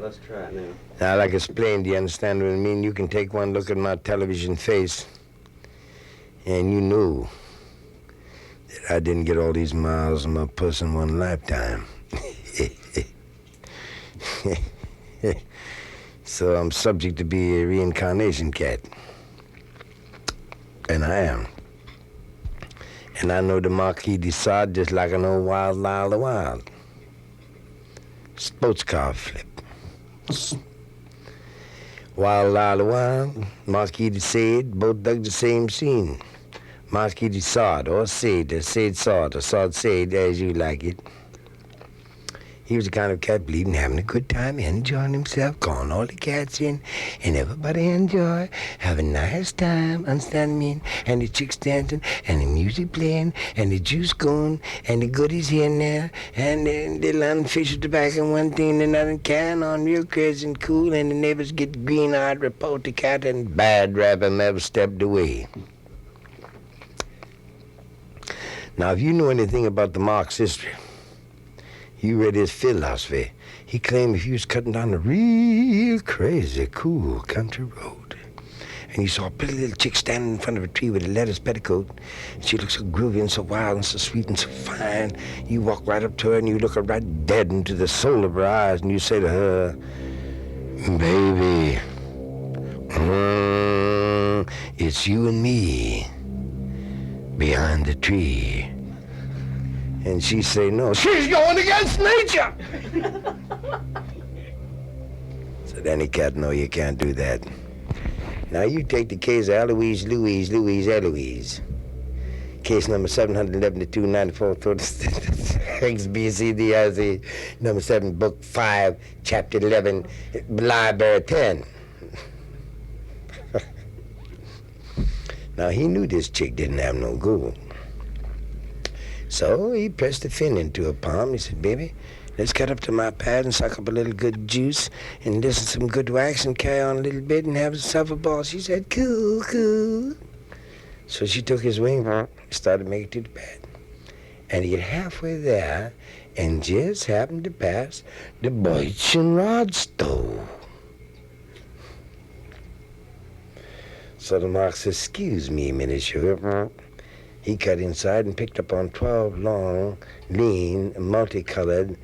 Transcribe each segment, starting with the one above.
let's try it now. Now, like I explained, do you understand what I mean? You can take one look at my television face, and you know that I didn't get all these miles on my puss in one lifetime. So I'm subject to be a reincarnation cat. And I am. And I know the Marquis de Sade just like an old Wild Lyle the Wild. Sports car flip. Wild Lyle the Wild, Marquis de Sade, both dug the same scene. Marquis de Sade, or Sade, or Sade Sade, or Sade Sade, as you like it. He was the kind of cat bleeding, having a good time, enjoying himself, calling all the cats in, and everybody enjoy, having a nice time, understand me? And the chicks dancing, and the music playing, and the juice going, and the goodies here and there, and then the little fish at the back and one thing and another, carrying on real crazy and cool, and the neighbors get green-eyed, report the cat, and bad rap him ever stepped away. Now, if you know anything about the Marx history, you read his philosophy. He claimed if you was cutting down a real crazy, cool country road, and you saw a pretty little chick standing in front of a tree with a lettuce petticoat, and she looked so groovy and so wild and so sweet and so fine, you walk right up to her and you look her right dead into the soul of her eyes, and you say to her, baby, it's you and me behind the tree. And she say, no, she's going against nature. So then the cat know you can't do that. Now you take the case of Eloise, Eloise. Case number 711-294, XBCDIC, number 7, book 5, chapter 11, library 10. Now he knew this chick didn't have no gold. So he pressed the fin into her palm. He said, baby, let's cut up to my pad and suck up a little good juice and listen to some good wax and carry on a little bit and have yourself a ball. She said, cool, cool. So she took his wing and started making to the pad. And he got halfway there and just happened to pass the Boychen Rod stove. So the Mark says, excuse me a minute, sugar. He cut inside and picked up on 12 long, lean, multicolored,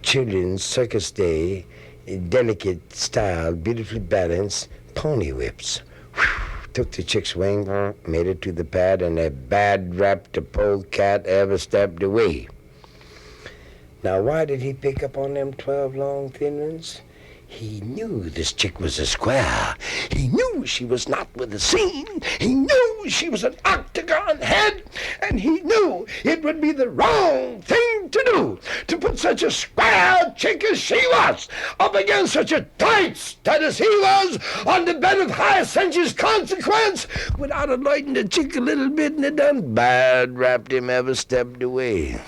children's circus day, delicate style, beautifully balanced pony whips. Took the chick's wing, made it to the pad, and a bad rap the poor cat ever stepped away. Now, why did he pick up on them 12 long thin ones? He knew this chick was a square. He knew she was not with the scene. He knew she was an octagon head. And he knew it would be the wrong thing to do to put such a square chick as she was up against such a tight stud as he was on the bed of high sensuous consequence without anointing the chick a little bit, and it done bad rapped him ever stepped away.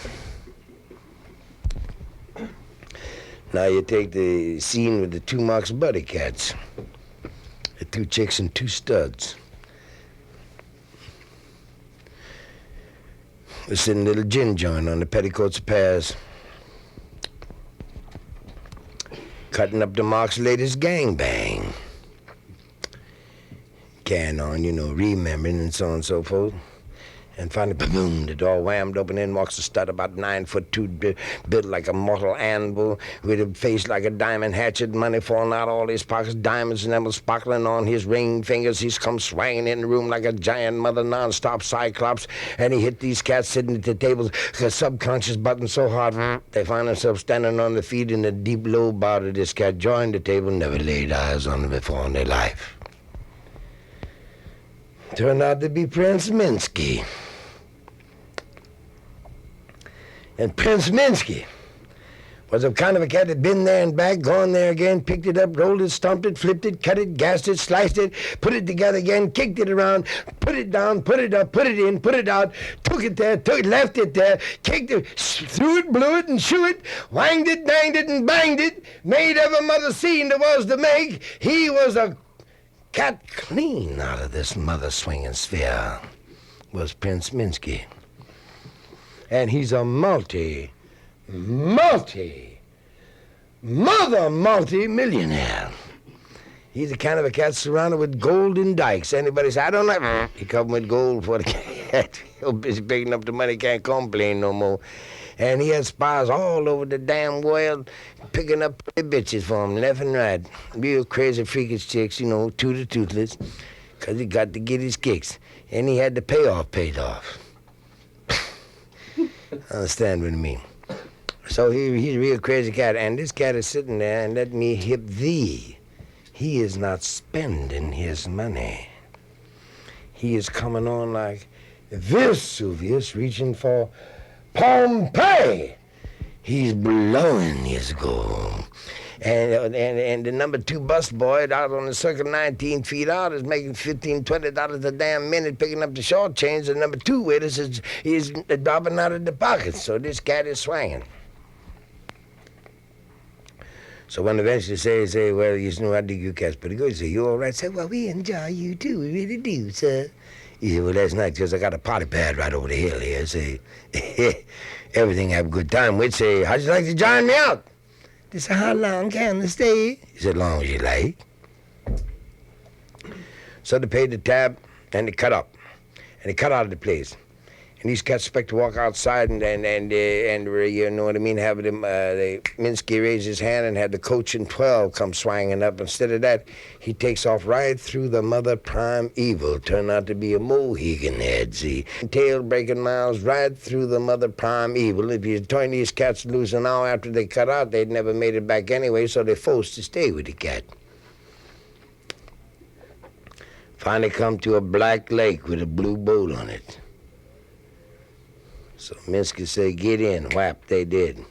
Now you take the scene with the two Marx buddy cats, the two chicks and two studs. We're sitting in a little gin joint on the petticoats of Paris, cutting up the Marx latest gangbang. Carrying on, remembering and so on and so forth. And finally, boom, the door whammed open, in walks a stud about 9'2", built like a mortal anvil, with a face like a diamond hatchet, money falling out all his pockets, diamonds and emeralds sparkling on his ring fingers. He's come swanging in the room like a giant mother non-stop cyclops, and he hit these cats sitting at the tables, a subconscious button so hard, they find themselves standing on their feet in the deep low bow to this cat, joined the table, never laid eyes on him before in their life. Turned out to be Prince Minsky. And Prince Minsky was a kind of a cat that'd been there and back, gone there again, picked it up, rolled it, stomped it, flipped it, cut it, gassed it, sliced it, put it together again, kicked it around, put it down, put it up, put it in, put it out, took it there, left it there, kicked it, threw it, blew it, and shoo it, wanged it, danged it, and banged it, made every mother scene there was to make. He was a cat clean out of this mother-swinging sphere, was Prince Minsky. And he's a multi mother multi-millionaire. He's the kind of a cat surrounded with golden dikes. Anybody say, I don't know. He come with gold for the cat. He's busy picking up the money, can't complain no more. And he has spies all over the damn world picking up pretty bitches for him, left and right. Real crazy, freakish chicks, you know, toothless, because he got to get his kicks. And he had the payoff paid off. Understand what I mean? So he's a real crazy cat, and this cat is sitting there and let me hip thee. He is not spending his money. He is coming on like Vesuvius reaching for Pompeii. He's blowing his gold. And the number 2 bus boy out on the circle 19 feet out is making $15, $20 a damn minute picking up the short change. The number 2 waiters is dropping out of the pockets. So this cat is swinging. So when eventually say, well, you know, I dig you cats pretty good. He say, you all right? Say, well, we enjoy you too. We really do, sir. He said, well, that's nice, because I got a potty pad right over the hill here. Say, everything have a good time. We'd say, how'd you like to join me out? They said, how long can I stay? He said, as long as you like. So they paid the tab, and they cut up. And they cut out of the place. And these cats expect to walk outside and you know what I mean, have them, Minsky raised his hand and had the coach in 12 come swinging up. Instead of that, he takes off right through the mother prime evil. Turned out to be a Mohegan head, see. Tail breaking miles right through the mother prime evil. If you turn these cats loose an hour after they cut out, they'd never made it back anyway, so they're forced to stay with the cat. Finally come to a black lake with a blue boat on it. So Minsky said, get in. Whap, they did.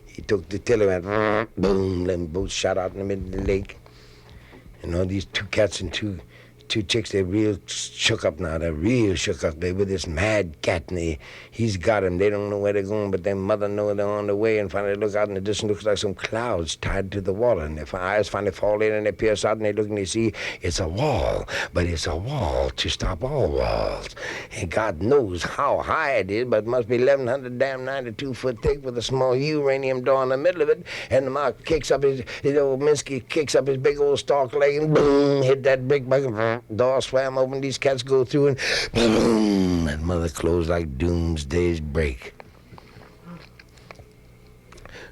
He took the tiller and boom, them both shot out in the middle of the lake. And all these 2 cats and two chicks, they're real shook up now. They're real shook up. They're with this mad cat, and he's got them. They don't know where they're going, but their mother knows they're on the way. And finally they look out in the distance, looks like some clouds tied to the water. And their eyes finally fall in, and they pierce out, and they look and they see it's a wall. But it's a wall to stop all walls. And God knows how high it is, but it must be 1,192 foot thick with a small uranium door in the middle of it. And the Mark kicks up his old Minsky kicks up his big old stalk leg, and boom, hit that big bug. Door swam open, these cats go through, and boom, that mother closed like doomsday's break.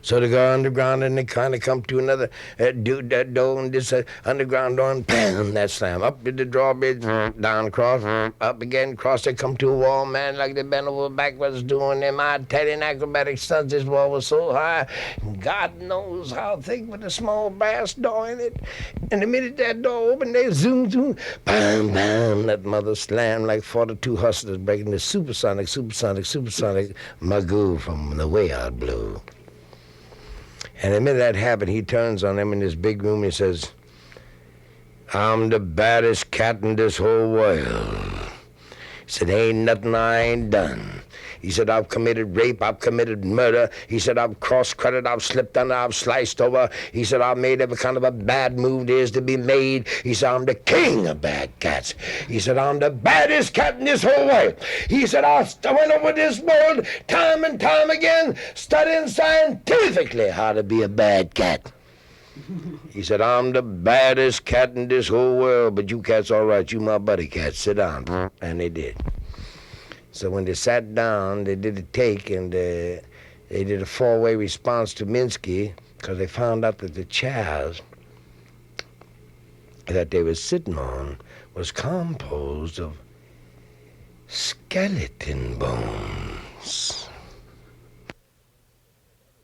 So they go underground, and they kind of come to another door, and this underground door, and bam, that slam. Up to the drawbridge, down across, up again, across, they come to a wall, man, like they bent over backwards doing them Italian acrobatic stunts. This wall was so high, God knows how thick, with a small brass door in it. And the minute that door opened, they zoom, bam, bam, that mother slammed like 42 hustlers breaking the supersonic magoo from the way out blue. And the minute that happened, he turns on them in this big room and he says, I'm the baddest cat in this whole world. He said, ain't nothing I ain't done. He said, I've committed rape, I've committed murder. He said, I've cross-cutted, I've slipped under, I've sliced over. He said, I've made every kind of a bad move there is to be made. He said, I'm the king of bad cats. He said, I'm the baddest cat in this whole world. He said, I went over this world time and time again, studying scientifically how to be a bad cat. He said, I'm the baddest cat in this whole world, but you cats all right, you my buddy cats, sit down. And they did. So when they sat down, they did a take, and they did a 4-way response to Minsky, because they found out that the chairs that they were sitting on was composed of skeleton bones.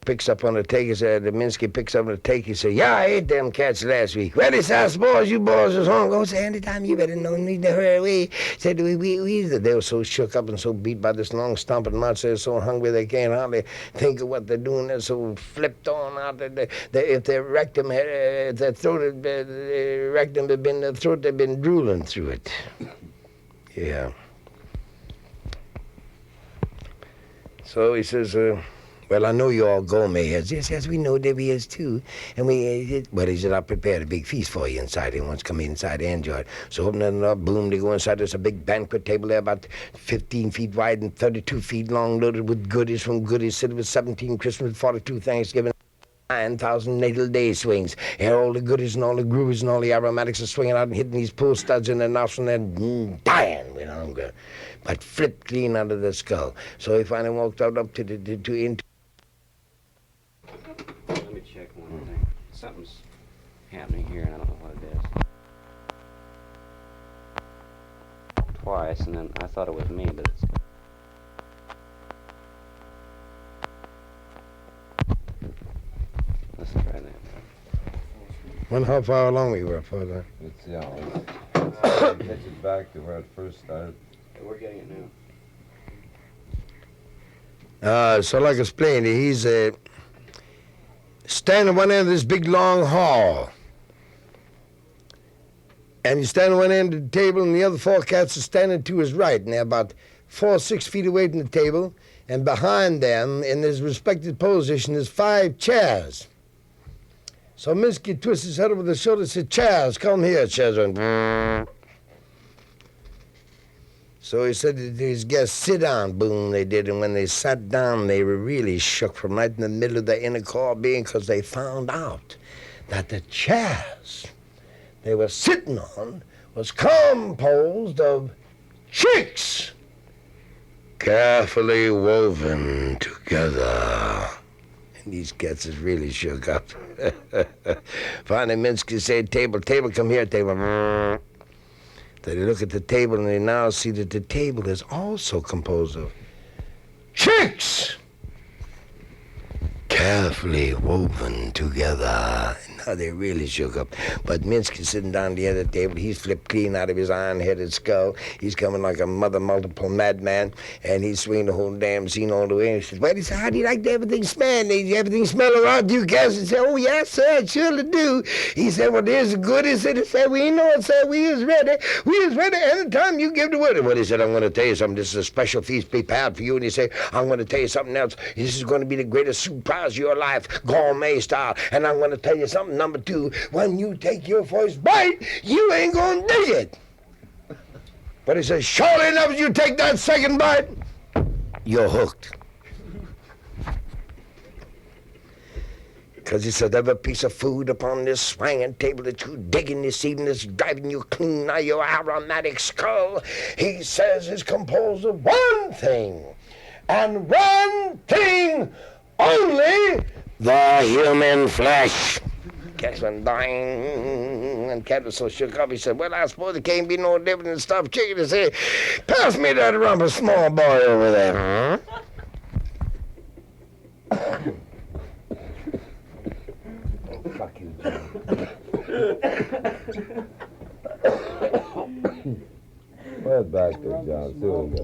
Picks up on the take, he said, the Minsky picks up on the take, he said, yeah, I ate them cats last week. Well, he said, I suppose you boys was hungry. Oh, say, anytime you better know me to hurry away. Said, they were so shook up and so beat by this long stomping mouth, they're so hungry they can't hardly think of what they're doing. They're so flipped on out that if their rectum had, if their throat had been, rectum had been their throat, they'd been drooling through it. Yeah. So he says, well, I know you all gourmet heads. Yes, we know Debbie is too. And but he said, I prepared a big feast for you inside. He wants to come inside and enjoy it. So opening it up, boom, they go inside. There's a big banquet table there about 15 feet wide and 32 feet long, loaded with goodies from goodies, sitting with 17 Christmas, 42 Thanksgiving. 9,000 natal day swings. And all the goodies and all the grooves and all the aromatics are swinging out and hitting these poor studs in the nostril and they're dying with hunger. But flipped clean out of the skull. So he finally walked out up to into. Let me check one thing. Something's happening here, and I don't know what it is. Twice, and then I thought it was me, but it's... Let's try that. Wonder how far along we were for that. It's, yeah, it gets it back to where it first started. We're getting it now. So like I explained, he's standing at one end of this big long hall. And he's standing at one end of the table, and the other four cats are standing to his right, and they're about 4 or 6 feet away from the table. And behind them, in his respective position, there's 5 chairs. So Minsky twists his head over the shoulder and said, "Chairs, come here." Chairs went. So he said to his guests, "Sit down." Boom, they did. And when they sat down, they were really shook from right in the middle of their inner core being, because they found out that the chairs they were sitting on was composed of chicks, carefully woven together. And these cats is really shook up. Finally, Minsky said, "Table, table, come here, table." They look at the table, and they now see that the table is also composed of chicks, carefully woven together. Now they really shook up. But Minsky sitting down at the end of the table, he's flipped clean out of his iron-headed skull. He's coming like a mother multiple madman, and he's swinging the whole damn scene all the way. And he says, "Well," he said, "how do you like everything smell? Everything smell around you guys?" He said, "Oh, yes, sir, it surely do." He said, "Well, there's good." He said, "We know it, sir. We is ready. We is ready anytime you give the word." Well, he said, "I'm going to tell you something. This is a special feast prepared for you." And he said, "I'm going to tell you something else. This is going to be the greatest surprise of your life, gourmet style. And I'm going to tell you something. Number 2, when you take your first bite, you ain't gonna dig it." But he says, "Surely enough, as you take that second bite, you're hooked." Because he said, "Every piece of food upon this swinging table that you digging this evening is driving you clean out of your aromatic skull," he says, "is composed of one thing, and one thing only: the human flesh." Cats went dying, and Cat was so shook up, he said, "Well, I suppose it can't be no different than stuffed chicken." He said, "Pass me that rump of small boy over there." Huh? Oh, fuck you, John. Well, back there, John. See what we got.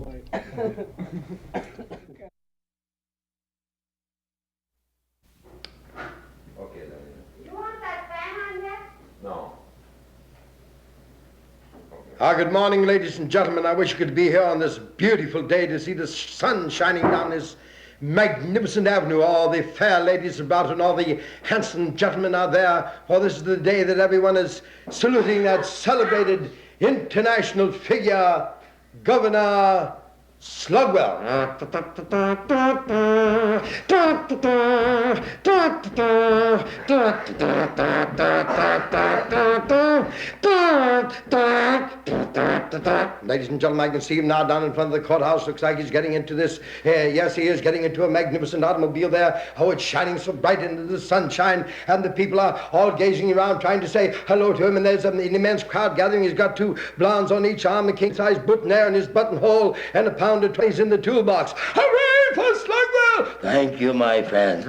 Okay, then. You want that fan on yet? No. Good morning, ladies and gentlemen. I wish you could be here on this beautiful day to see the sun shining down this magnificent avenue. All the fair ladies about and all the handsome gentlemen are there, for this is the day that everyone is saluting that celebrated international figure, Governor Slugwell. Ladies and gentlemen, I can see him now down in front of the courthouse. Looks like he's getting into this. Yes, he is getting into a magnificent automobile there. Oh, it's shining so bright into the sunshine, and the people are all gazing around trying to say hello to him, and there's an immense crowd gathering. He's got 2 blondes on each arm, a king-size boutonniere in his buttonhole, and a pound of 20s in the toolbox. Hooray for Slugwell! Thank you, my friend.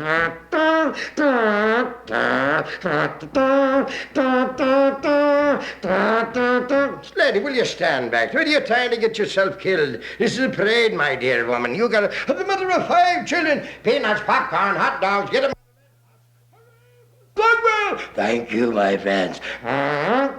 Lady, will you stand back? Where are you trying to get yourself killed? This is a parade, my dear woman. You got the mother of 5 children. Peanuts, popcorn, hot dogs, get them. Slugwell! Thank you, my friends. And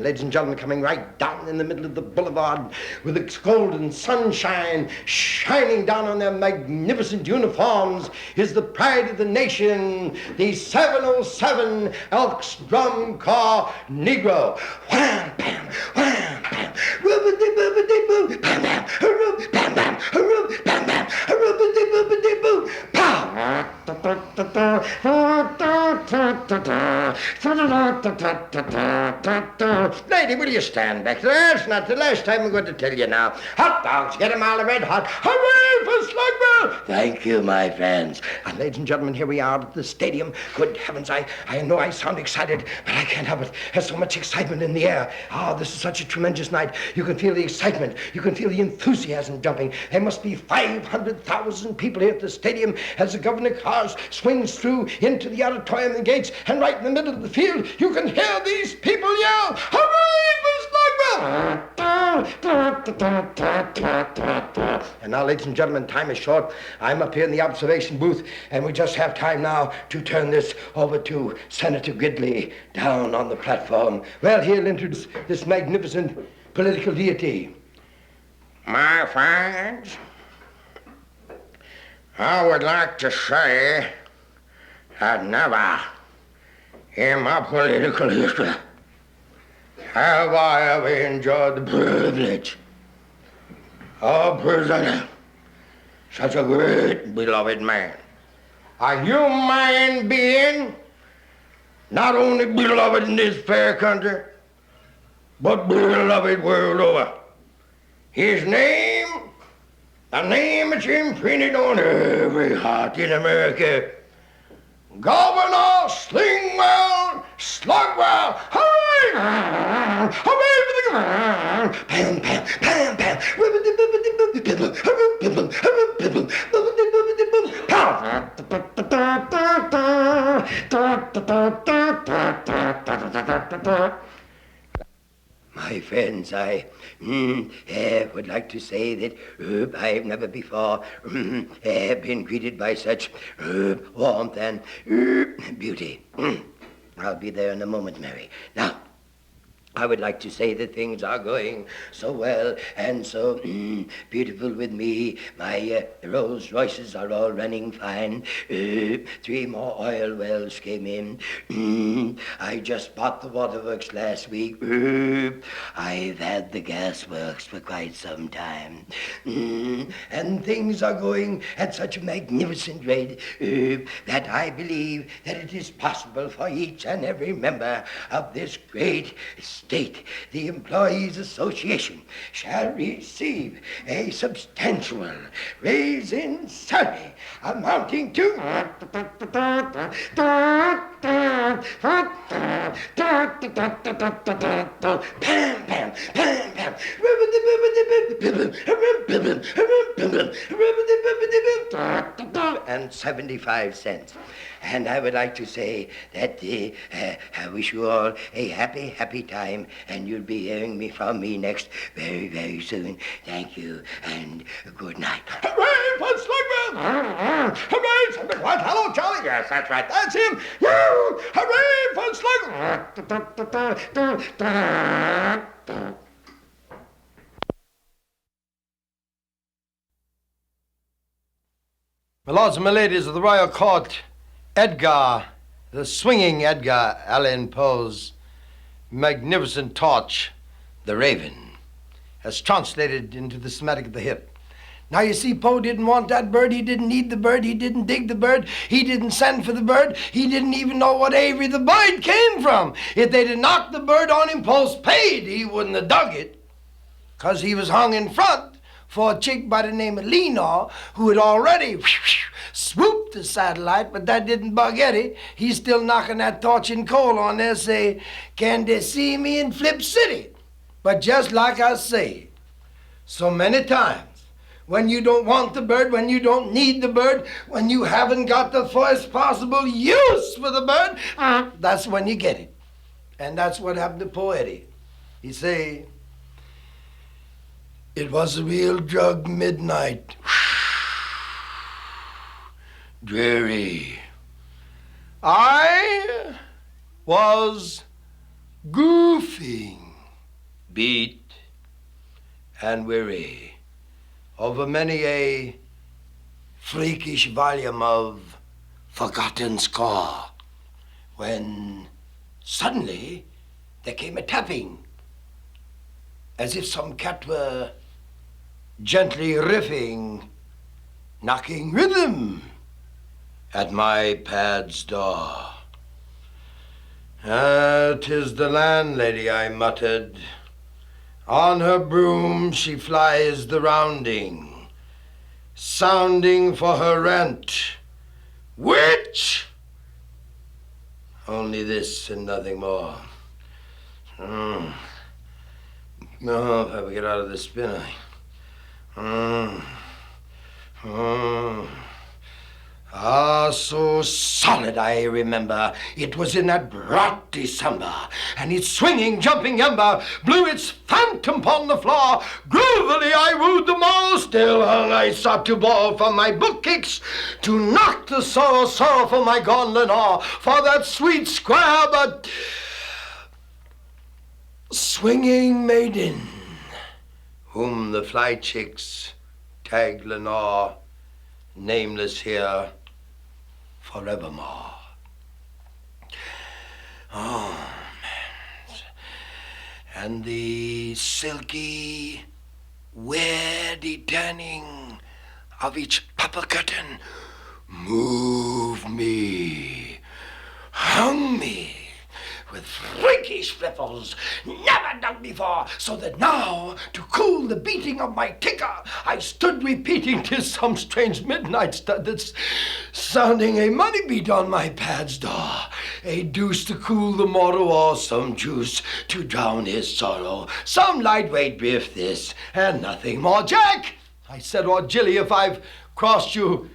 ladies and gentlemen, coming right down in the middle of the boulevard with its golden sunshine shining down on their magnificent uniforms is the pride of the nation, the 707 Elks Drum Corps Negro. Wham, bam, wham, bam. bam, rubbity-bubbity-boo, bam, bam, hurroo, bam, bam, hurroo, bam, bam, rubbity-bubbity-boo, pow. Lady, will you stand back there? It's not the last time I'm going to tell you now. Hot dogs, get 'em all red hot. Hooray for Slugwell! Thank you, my friends. And ladies and gentlemen, here we are at the stadium. Good heavens, I know I sound excited, but I can't help it. There's so much excitement in the air. This is such a tremendous night. You can feel the excitement. You can feel the enthusiasm jumping. There must be 500,000 people here at the stadium as the governor cars swings through into the auditorium and gates, and right in the middle of the field, you can hear these people yell, "Hooray for Slugwell!" And now, ladies and gentlemen, time is short. I'm up here in the observation booth, and we just have time now to turn this over to Senator Gridley down on the platform. Well, he'll introduce this magnificent political deity. My friends, I would like to say that never in my political history have I ever enjoyed the privilege of presenting such a great, beloved man. A human being, not only beloved in this fair country, but beloved world over. His name, the name that's imprinted on every heart in America, Governor Slugwell. Hooray! Hooray for the governor! Bam, bam, bam, bam. My friends, I would like to say that I've never before been greeted by such warmth and beauty. I'll be there in a moment, Mary. Now, I would like to say that things are going so well and so beautiful with me. My Rolls Royces are all running fine. 3 more oil wells came in. I just bought the waterworks last week. I've had the gas works for quite some time. And things are going at such a magnificent rate that I believe that it is possible for each and every member of this great state, the Employees Association, shall receive a substantial raise in salary amounting to Pam, pam, pam, pam. And 75 cents. And I would like to say that I wish you all a happy, happy time, and you'll be hearing from me next very, very soon. Thank you, and good night. Hooray for Slugwell! Hooray for the what? Hello, Charlie. Yes, that's right. That's him. Woo! Hooray for Slugwell! My lords and my ladies of the Royal Court, Edgar, the swinging Edgar Allan Poe's magnificent torch, The Raven, as translated into the somatic of the hip. Now you see, Poe didn't want that bird, he didn't need the bird, he didn't dig the bird, he didn't send for the bird, he didn't even know what Avery the bird came from. If they'd have knocked the bird on him postpaid, he wouldn't have dug it, 'cause he was hung in front for a chick by the name of Lenore, who had already swooped the satellite, but that didn't bug Eddie. He's still knocking that torch and coal on there, say, can they see me in Flip City? But just like I say, so many times, when you don't want the bird, when you don't need the bird, when you haven't got the first possible use for the bird, that's when you get it. And that's what happened to poor Eddie. He say, it was a real drug midnight. Dreary. I was goofing, beat and weary over many a freakish volume of forgotten score, when suddenly there came a tapping as if some cat were gently riffing, knocking rhythm at my pad's door. 'Tis the landlady," I muttered. On her broom she flies the rounding, sounding for her rent. Which? Only this and nothing more. No, if I ever get out of this spin, so solid, I remember. It was in that bright December, and its swinging, jumping ember blew its phantom upon the floor. Groovily I wooed them all. Still hung I sought to bore from my book kicks, to knock the sorrow from my gone Lenore, for that sweet square but swinging maiden, whom the fly chicks tag Lenore, nameless here forevermore. Oh, man. And the silky, weirdy turning of each purple curtain moved me, hung me, with freakish flipples never done before, so that now, to cool the beating of my ticker, I stood repeating 'tis some strange midnight stud that's sounding a money beat on my pad's door, a deuce to cool the morrow, or some juice to drown his sorrow, some lightweight biff this, and nothing more. Jack, I said, or Jilly, if I've crossed you,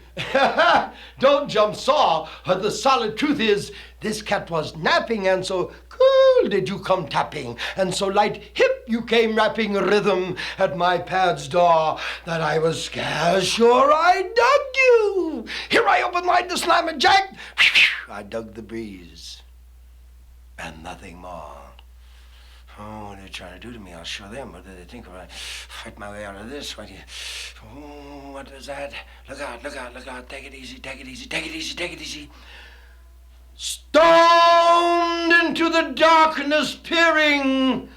don't jump sore. The solid truth is, this cat was napping, and so cool did you come tapping, and so light hip you came rapping rhythm at my pad's door, that I was scarce sure I dug you. Here I opened wide the slam, and Jack, I dug the breeze, and nothing more. Oh, what are they trying to do to me? I'll show them. What do they think when I fight my way out of this? What is that? Look out, look out, look out. Take it easy, take it easy, take it easy, take it easy. Stoned into the darkness peering,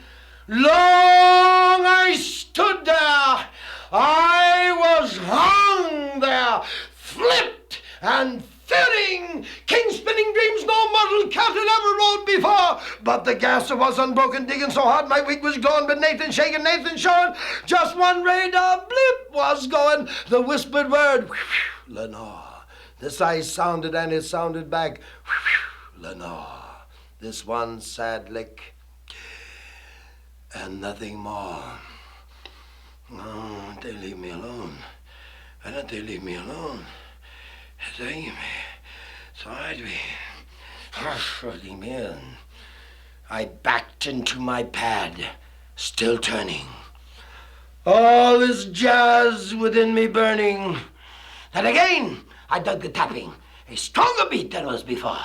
long I stood there. I was hung there, flipped and fearing, king spinning dreams no mortal cat had ever rode before. But the gas was unbroken, digging so hard my wig was gone. But Nathan shaking, Nathan showing, just one radar blip was going. The whispered word, Lenore. This I sounded, and it sounded back, Lenore. This one sad lick, and nothing more. Oh, they leave me alone. Why don't they leave me alone? Leave me. So I'd be leave me in. I backed into my pad, still turning. All this jazz within me burning. Then again, I dug the tapping, a stronger beat than was before.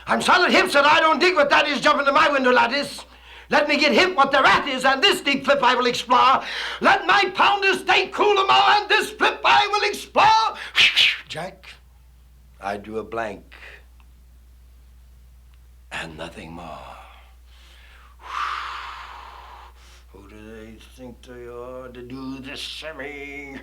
I'm solid hips, and I don't dig what that is jumping to my window lattice. Let me get hip what the rat is, and this deep flip I will explore. Let my pounders stay cool a mo, and this flip I will explore. Jack, I drew a blank, and nothing more. Who do they think they are to do this semi?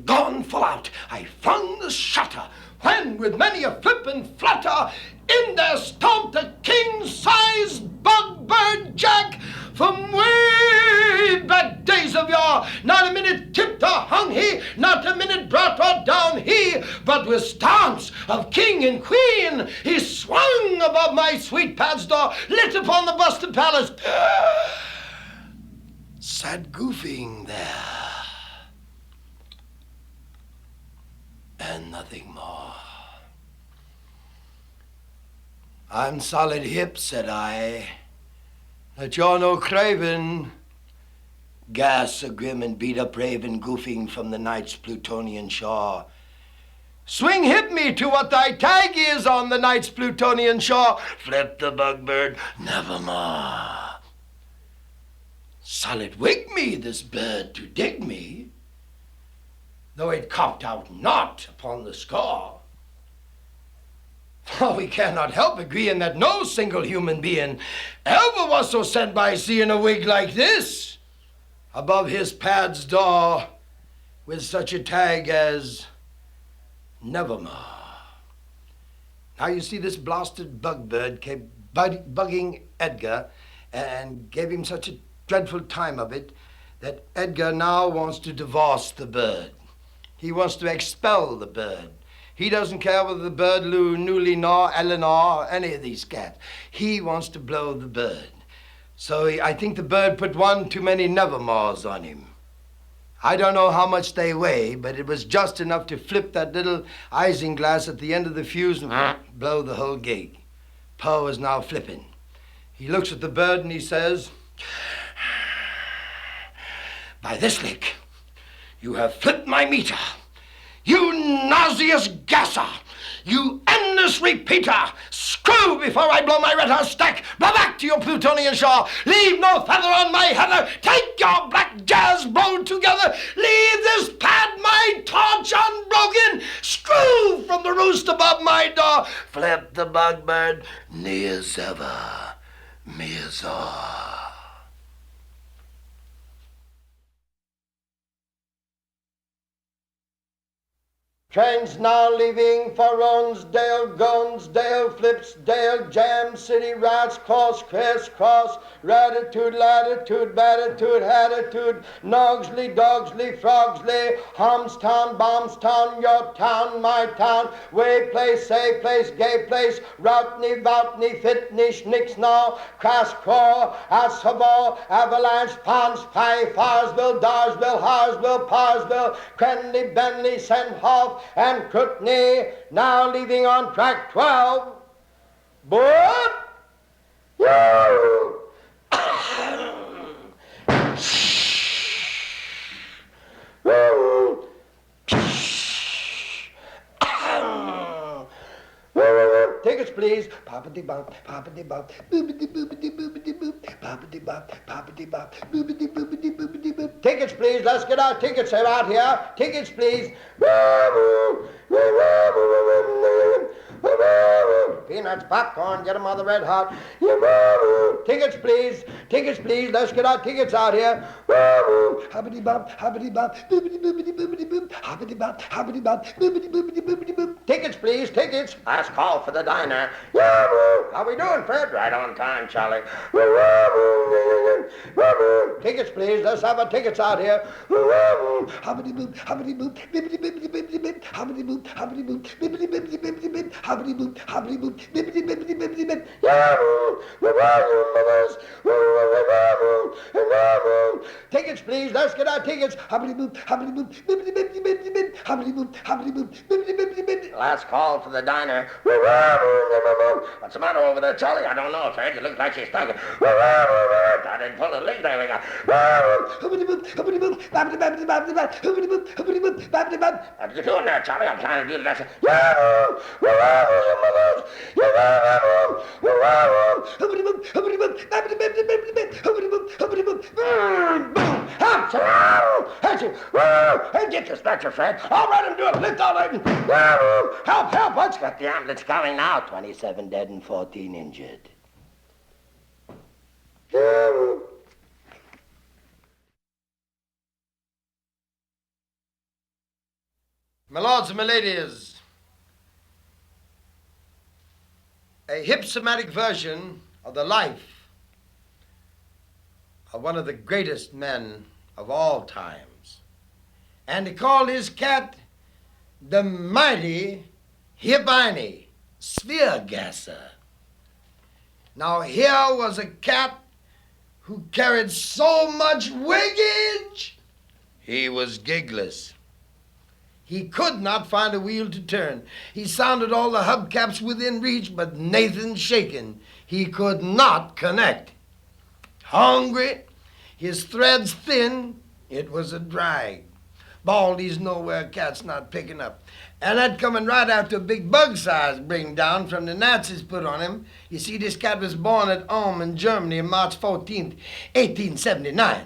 Gone full out, I flung the shutter, when with many a flip and flutter, in there stomped a king-sized bug-bird Jack from way back days of yore. Not a minute tipped or hung he, not a minute brought or down he, but with stamps of king and queen, he swung above my sweet pad's door, lit upon the busted palace, sat goofing there, and nothing more. I'm solid hip, said I, that you're no craven. Gas a grim and beat up raven goofing from the night's Plutonian shore. Swing hip me to what thy tag is on the night's Plutonian shore. Flip the bugbird, nevermore. Solid wig me this bird to dig me, though it copped out not upon the score. Oh, we cannot help agreeing that no single human being ever was so sent by seeing a wig like this above his pad's door with such a tag as Nevermore. Now you see, this blasted bugbird kept bugging Edgar and gave him such a dreadful time of it that Edgar now wants to divorce the bird. He wants to expel the bird. He doesn't care whether the bird Lou, Newly, nor Eleanor, or any of these cats. He wants to blow the bird. So I think the bird put one too many Nevermores on him. I don't know how much they weigh, but it was just enough to flip that little isinglass at the end of the fuse and blow the whole gig. Poe is now flipping. He looks at the bird and he says, "By this lick, you have flipped my meter. You nauseous gasser! You endless repeater! Screw before I blow my red hot stack! Blow back to your plutonian shore! Leave no feather on my heather! Take your black jazz blown together! Leave this pad, my torch, unbroken! Screw from the roost above my door! Flip the bugbird, near as ever, me as all." Trains now leaving for Ronsdale, Gonsdale, Flipsdale, Jam City, Rats, Cross, Crisscross, Ratitude, Latitude, Batitude, Hatitude, Nogsley, Dogsley, Frogsley, Homstown, Bombstown, your town, my town, Way Place, Say Place, Gay Place, Routney, Voutney, Fitney, Schnicksnaw, Crasscraw, Assabal, Avalanche, Ponce, Pie, Farsville, Darsville, Harsville, Parsville, Crenley, Benley, Senthoff, and Crutney, now leaving on track 12. But you tickets, please. Poppity bop, poppity bop, boopity boopity boopity boop, poppity bop, poppity bop, boopity boopity boopity boop. Tickets, please. Let's get our tickets out here. Tickets, please. Peanuts, popcorn, get them on the red hot. Tickets, please. Tickets, please. Let's get our tickets out here. Hoppity bop, hoppity bop, boopity boopity boopity boop, hoppity bop, hoppity bop, boopity boopity boopity boop. Tickets, please. Tickets. Last call for the diner. How we doing, Fred? Right on time, Charlie. Tickets, please. Let's have our tickets out here. Hoppity boop, hoppity boop, bippity bippity bippity bip, hoppity boop, bippity bippity bippity bip, hoppity boop, bippity bippity bippity bip. Tickets, please. Let's get our tickets. Hoppity boop, bippity bippity bippity bip, hoppity boop, bippity bippity bippity. Last call for the diner. What's the matter over there, Charlie? I don't know, Fred. It looks like she's stuck. I didn't pull the lead. There we go. What you doing there, Charlie? I'm trying to do the lesson. Hey, get your stretcher, Fred. All right, I'm doing it. Lift all right. Help, help. What's got the ambulance coming now? 27 dead and 14 injured. My lords and my ladies, a hypsomatic version of the life of one of the greatest men of all times. And he called his cat the mighty Hip Einie, sphere gasser. Now here was a cat who carried so much wiggage, he was gigless. He could not find a wheel to turn. He sounded all the hubcaps within reach, but Nathan shaken. He could not connect. Hungry, his threads thin, it was a drag. Baldy's nowhere, cat's not picking up. And that coming right after a big bug size bring down from the Nazis put on him. You see, this cat was born at Ulm in Germany on March 14th, 1879.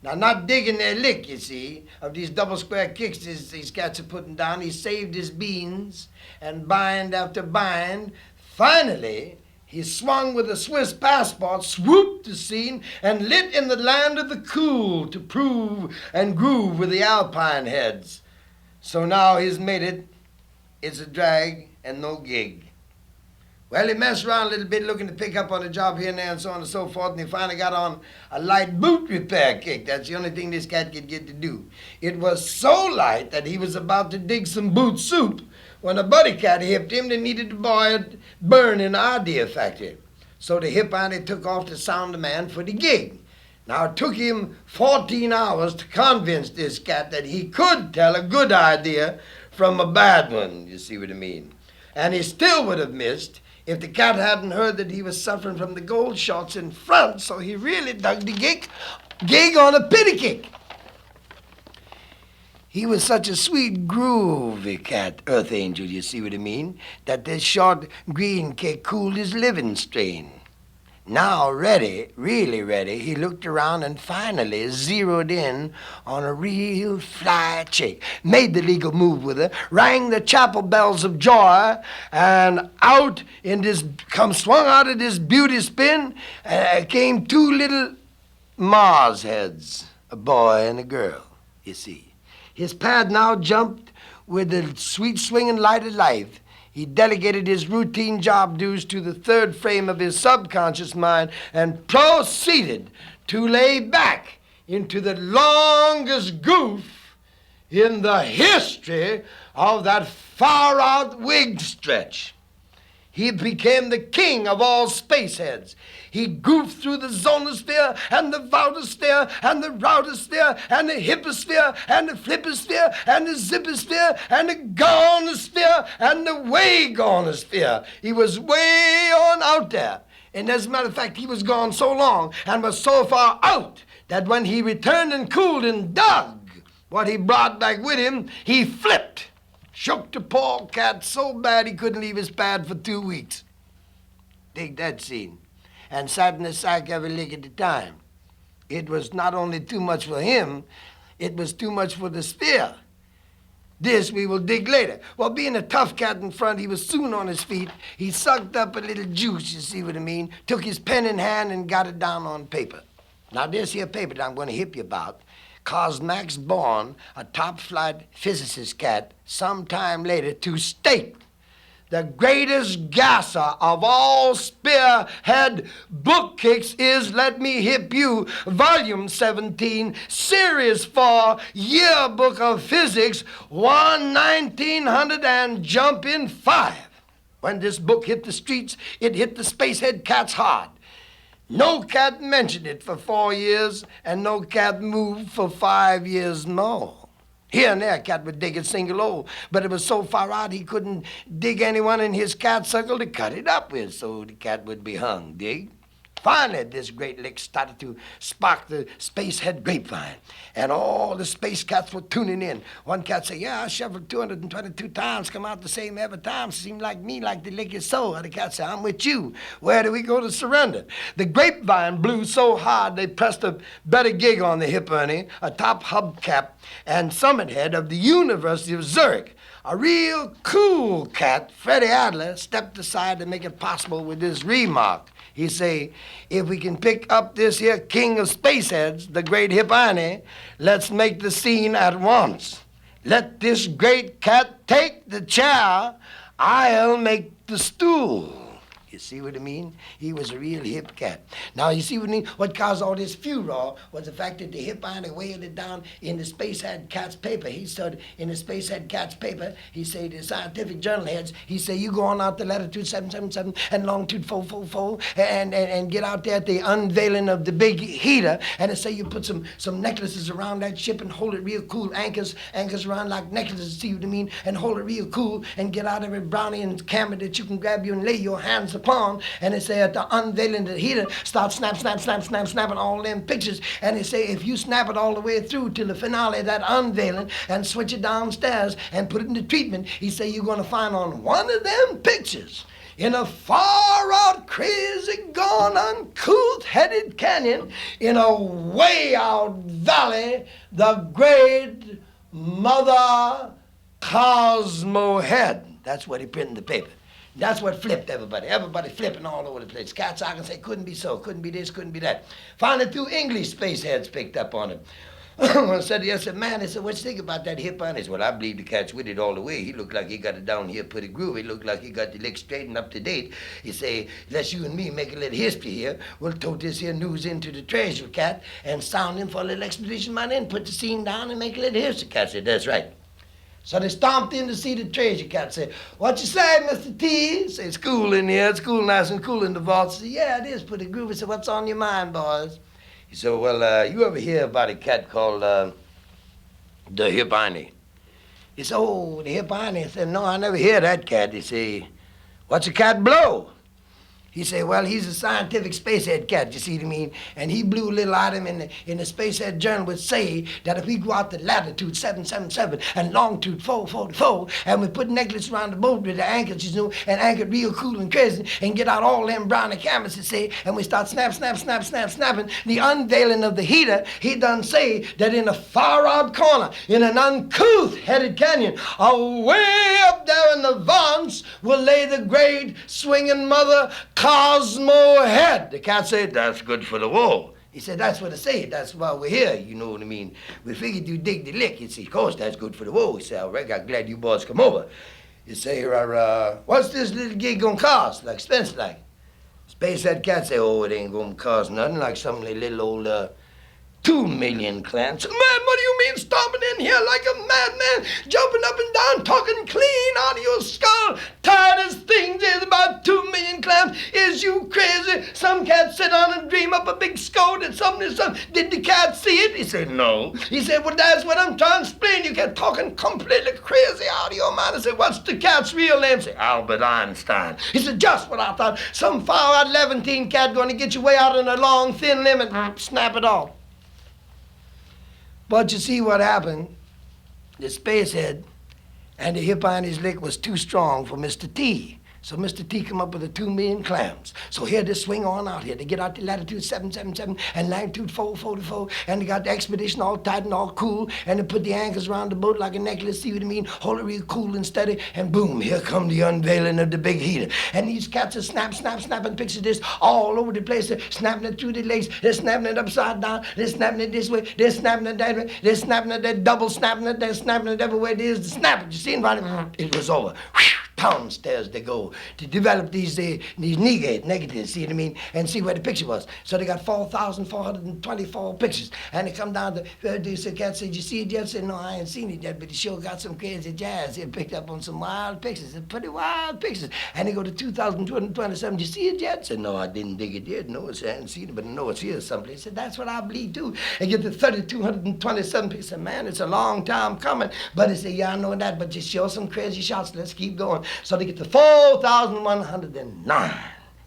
Now, not digging their lick, you see, of these double square kicks these cats are putting down. He saved his beans, and bind after bind, finally, he swung with a Swiss passport, swooped the scene, and lit in the land of the cool to prove and groove with the Alpine heads. So now he's made it. It's a drag and no gig. Well, he messed around a little bit looking to pick up on a job here and there and so on and so forth, and he finally got on a light boot repair kick. That's the only thing this cat could get to do. It was so light that he was about to dig some boot soup when a buddy cat hipped him that needed to buy a burn in the idea factory. So the Hip Einie took off to sound the man for the gig. Now, it took him 14 hours to convince this cat that he could tell a good idea from a bad one, you see what I mean? And he still would have missed if the cat hadn't heard that he was suffering from the gold shots in front, so he really dug the gig on a pity kick. He was such a sweet, groovy cat, Earth Angel, you see what I mean, that this short green kick cooled his living strain. Now ready, really ready, he looked around and finally zeroed in on a real fly chick. Made the legal move with her, rang the chapel bells of joy, and swung out of this beauty spin, came two little Mars heads, a boy and a girl, you see. His pad now jumped with the sweet swinging light of life. He delegated his routine job duties to the third frame of his subconscious mind and proceeded to lay back into the longest goof in the history of that far-out wig stretch. He became the king of all spaceheads. He goofed through the zonosphere and the voutosphere and the routosphere and the hipposphere and the flipposphere and the zipposphere and the gonosphere and the way-gonosphere. He was way on out there. And as a matter of fact, he was gone so long and was so far out that when he returned and cooled and dug what he brought back with him, he flipped. Shook the poor cat so bad he couldn't leave his pad for 2 weeks. Dig that scene. And sat in the sack every lick at a time. It was not only too much for him, it was too much for the sphere. This we will dig later. Well, being a tough cat in front, he was soon on his feet. He sucked up a little juice, you see what I mean, took his pen in hand and got it down on paper. Now, this here paper that I'm going to hip you about caused Max Born, a top-flight physicist cat, sometime later to state the greatest gasser of all spearhead book kicks is Let Me Hip You, Volume 17, Series 4, Yearbook of Physics, 1900 and jump in 5. When this book hit the streets, it hit the spacehead cats hard. No cat mentioned it for 4 years, and no cat moved for 5 years more. Here and there, a cat would dig a single hole, but it was so far out he couldn't dig anyone in his cat circle to cut it up with, so the cat would be hung, dig? Finally, this great lick started to spark the spacehead grapevine, and all the space cats were tuning in. One cat said, yeah, I shoveled 222 times, come out the same every time. Seemed like me, like the lick is so. The cat said, I'm with you. Where do we go to surrender? The grapevine blew so hard they pressed a better gig on the Hip Einie, a top hubcap and summit head of the University of Zurich. A real cool cat, Freddie Adler, stepped aside to make it possible with this remark. He say, if we can pick up this here king of spaceheads, the great Hip Einie, let's make the scene at once. Let this great cat take the chair, I'll make the stool. You see what I mean? He was a real hip cat. Now, you see what I mean? What caused all this furor was the fact that the Hip Einie weighed it down in the Spacehead Cat's paper. He said, in the Spacehead Cat's paper, he said, the scientific journal heads, he said, you go on out to latitude 777 and longitude 444 and get out there at the unveiling of the big heater, and they say you put some necklaces around that ship and hold it real cool, anchors around like necklaces, see what I mean, and hold it real cool and get out every brownie and camera that you can grab you and lay your hands up pond, and they say at the unveiling of the heater, start snapping all them pictures, and they say if you snap it all the way through till the finale of that unveiling and switch it downstairs and put it into treatment, he say you're going to find on one of them pictures in a far-out, crazy, gone, uncouth-headed canyon in a way-out valley, the great Mother Cosmo Head. That's what he printed in the paper. That's what flipped everybody. Everybody flipping all over the place. Cats, I can say, couldn't be so, couldn't be this, couldn't be that. Finally, 2 English space heads picked up on it. One said, yes, man, he said, what you think about that Hip Einie? He said, well, I believe the cat's with it all the way. He looked like he got it down here pretty groovy. He looked like he got the leg straight and up to date. He say, let's you and me make a little history here. We'll tote this here news into the treasure cat and sound him for a little expedition man in, put the scene down and make a little history. Cat said, that's right. So they stomped in to see the treasure cat. Said, what you say, Mr. T? Say, it's cool in here. It's cool, nice and cool in the vault. Said, yeah, it is pretty groovy. Said, what's on your mind, boys? He said, well, you ever hear about a cat called the Hip Einie? He said, oh, the Hip Einie. He said, no, I never hear that cat. He said, what's a cat blow? He said, well, he's a scientific spacehead cat, you see what I mean? And he blew a little item in the Spacehead Journal would say that if we go out to latitude 777 and longitude 444 and we put necklace around the boat with the anchors, you know, and anchored real cool and crazy and get out all them brownie cameras, he say, and we start snapping, the unveiling of the heater, he done say that in a far out corner, in an uncouth-headed canyon, away up there in the vance will lay the great swinging Mother Cosmo Head. The cat said, that's good for the war. He said, that's what I say. That's why we're here, you know what I mean? We figured you'd dig the lick. He said, of course, that's good for the war. He said, all right, I'm glad you boys come over. He say, what's this little gig gonna cost? Like expense like? Spacehead cat say, oh, it ain't gonna cost nothing like some little old 2 million clams. Man, what do you mean stomping in here like a madman, jumping up and down, talking clean out of your skull? Tiredest thing is about 2 million clams. Is you crazy? Some cat sit down and dream up a big scold and something. Did the cat see it? He said, no. He said, well, that's what I'm trying to explain. You get talking completely crazy out of your mind. I said, what's the cat's real name? He said, Albert Einstein. He said, just what I thought. Some far-out Levantine cat going to get you way out on a long, thin limb and snap it off. But you see what happened? The Spacehead and the Hip Einie's lick was too strong for Mr. T. So Mr. T come up with the 2 million clams. So here they swing on out here. They get out to latitude 777 and longitude 444, and they got the expedition all tight and all cool, and they put the anchors around the boat like a necklace, see what I mean? Hold it real cool and steady, and boom, here come the unveiling of the big heater. And these cats are snapping pictures of this all over the place. They're snapping it through the legs, they're snapping it upside down, they're snapping it this way, they're snapping it that way, they're snapping it that double snapping it, they're snapping it every way it is to snap it. You see, it was over. Downstairs they go to develop these negatives, see what I mean, and see where the picture was. So they got 4,424 pictures, and they come down to, the cat said, you see it yet? I said, no, I ain't seen it yet, but he sure got some crazy jazz. He picked up on some wild pictures, pretty wild pictures. And they go to 2,227, you see it yet? I said, no, I didn't dig it yet. No, I hadn't seen it, but I know it's here someplace. I said, that's what I believe too. And get to 3,227 pictures. I said, man, it's a long time coming. But he said, yeah, I know that, but you show some crazy shots. Let's keep going. So they get to 4,109.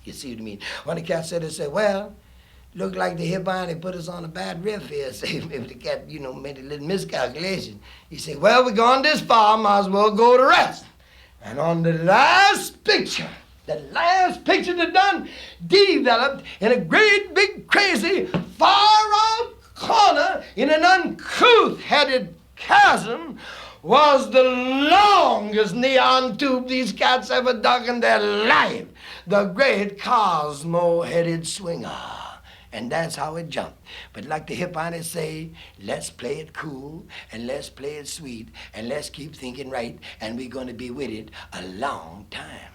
You see what I mean? When the cat said, they said, well, looked like the Hip Einie put us on a bad riff here. Say, maybe the cat, made a little miscalculation. He said, well, we're gone this far, might as well go to rest. And on the last picture that done developed in a great big crazy far out corner in an uncouth-headed chasm was the longest neon tube these cats ever dug in their life. The great Cosmo-headed swinger. And that's how it jumped. But like the Hip Einie say, let's play it cool, and let's play it sweet, and let's keep thinking right, and we're gonna be with it a long time.